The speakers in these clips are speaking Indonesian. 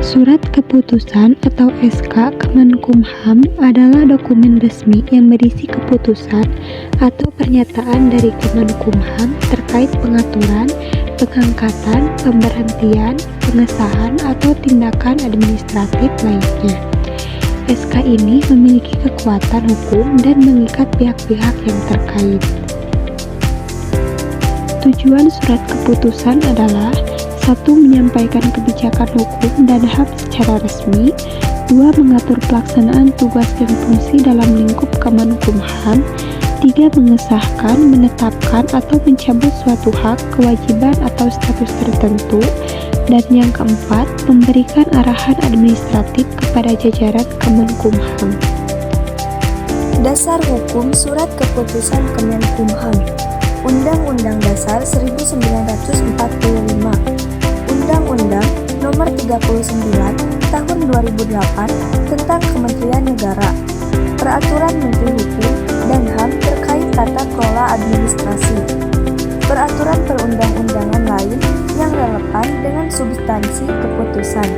Surat Keputusan atau SK Kemenkumham adalah dokumen resmi yang berisi keputusan atau pernyataan dari Kemenkumham terkait pengaturan, pengangkatan, pemberhentian, pengesahan, atau tindakan administratif lainnya. SK ini memiliki kekuatan hukum dan mengikat pihak-pihak yang terkait. Tujuan surat keputusan adalah 1. Menyampaikan kebijakan hukum dan HAM secara resmi. 2. Mengatur pelaksanaan tugas dan fungsi dalam lingkup Kemenkumham. 3. Mengesahkan, menetapkan, atau mencabut suatu hak, kewajiban, atau status tertentu. Dan yang keempat, memberikan arahan administratif kepada jajaran Kemenkumham. Dasar hukum surat keputusan Kemenkumham. Undang-Undang Dasar 1945, Undang-Undang Nomor 39 Tahun 2008 tentang Kementerian Negara, Peraturan Menteri Hukum dan HAM terkait tata kelola administrasi, peraturan perundang-undangan lain yang relevan dengan substansi keputusan.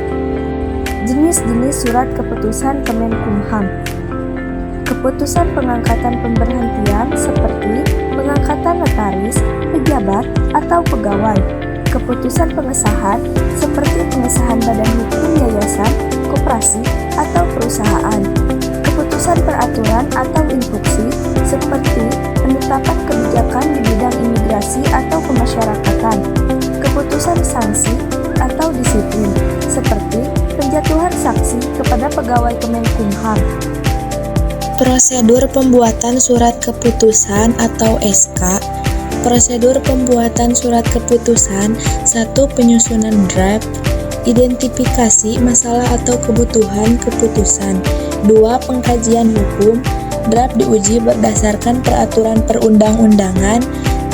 Jenis-jenis surat keputusan Kemenkumham. Keputusan pengangkatan pemberhentian seperti pengangkatan notaris, pejabat, atau pegawai. Keputusan pengesahan seperti pengesahan badan hukum yayasan, koperasi, atau perusahaan. Keputusan peraturan atau instruksi seperti penetapan kebijakan di bidang imigrasi atau kemasyarakatan. Keputusan sanksi atau disiplin seperti penjatuhan sanksi kepada pegawai Kemenkumham. Prosedur pembuatan surat keputusan atau SK. Prosedur pembuatan surat keputusan. 1. Penyusunan draft. Identifikasi masalah atau kebutuhan keputusan. 2. Pengkajian hukum. Draft diuji berdasarkan peraturan perundang-undangan.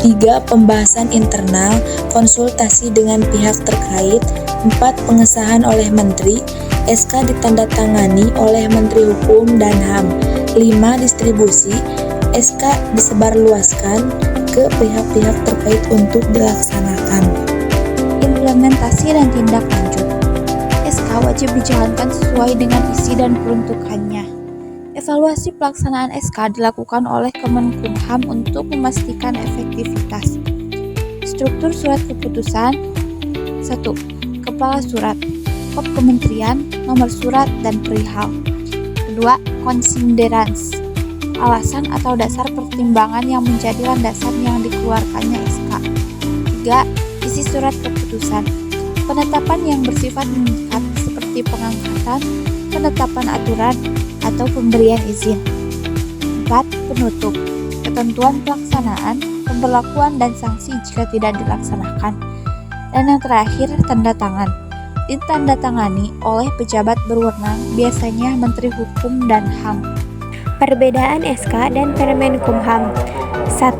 3. Pembahasan internal, konsultasi dengan pihak terkait. 4. Pengesahan oleh Menteri. SK ditandatangani oleh Menteri Hukum dan HAM. 5. Distribusi. SK disebarluaskan ke pihak-pihak terkait untuk dilaksanakan. Implementasi dan tindak lanjut. SK wajib dijalankan sesuai dengan isi dan peruntukannya. Evaluasi pelaksanaan SK dilakukan oleh Kemenkumham untuk memastikan efektivitas. Struktur surat keputusan. 1. Kepala surat, kop kementerian, nomor surat, dan perihal. 2. Konsiderans, alasan atau dasar pertimbangan yang menjadi landasan yang dikeluarkannya SK. 3. Isi surat keputusan, penetapan yang bersifat mengikat seperti pengangkatan, penetapan aturan, atau pemberian izin. 4. Penutup, ketentuan pelaksanaan, pemberlakuan, dan sanksi jika tidak dilaksanakan. Dan yang terakhir, tanda tangan. Ditandatangani oleh pejabat berwenang, biasanya Menteri Hukum dan HAM. Perbedaan SK dan Permenkumham. 1.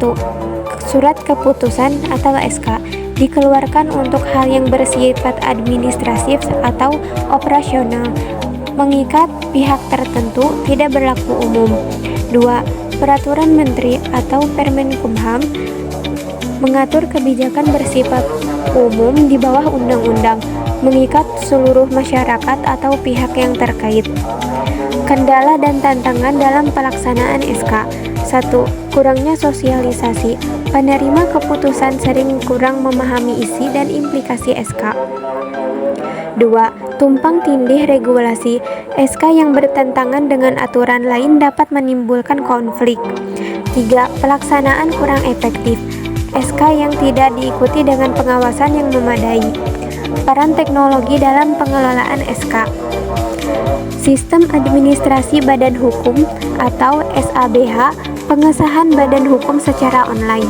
Surat keputusan atau SK dikeluarkan untuk hal yang bersifat administratif atau operasional, mengikat pihak tertentu, tidak berlaku umum. 2. Peraturan Menteri atau Permenkumham mengatur kebijakan bersifat umum di bawah undang-undang, mengikat seluruh masyarakat atau pihak yang terkait. Kendala dan tantangan dalam pelaksanaan SK. 1. Kurangnya sosialisasi. Penerima keputusan sering kurang memahami isi dan implikasi SK. 2. Tumpang tindih regulasi. SK yang bertentangan dengan aturan lain dapat menimbulkan konflik. 3. Pelaksanaan kurang efektif. SK yang tidak diikuti dengan pengawasan yang memadai. Peran teknologi dalam pengelolaan SK. Sistem Administrasi Badan Hukum atau SABH, pengesahan badan hukum secara online.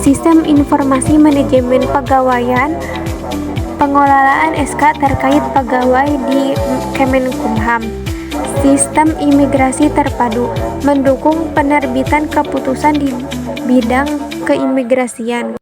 Sistem Informasi Manajemen Pegawaian, pengelolaan SK terkait pegawai di Kemenkumham. Sistem imigrasi terpadu, mendukung penerbitan keputusan di bidang keimigrasian.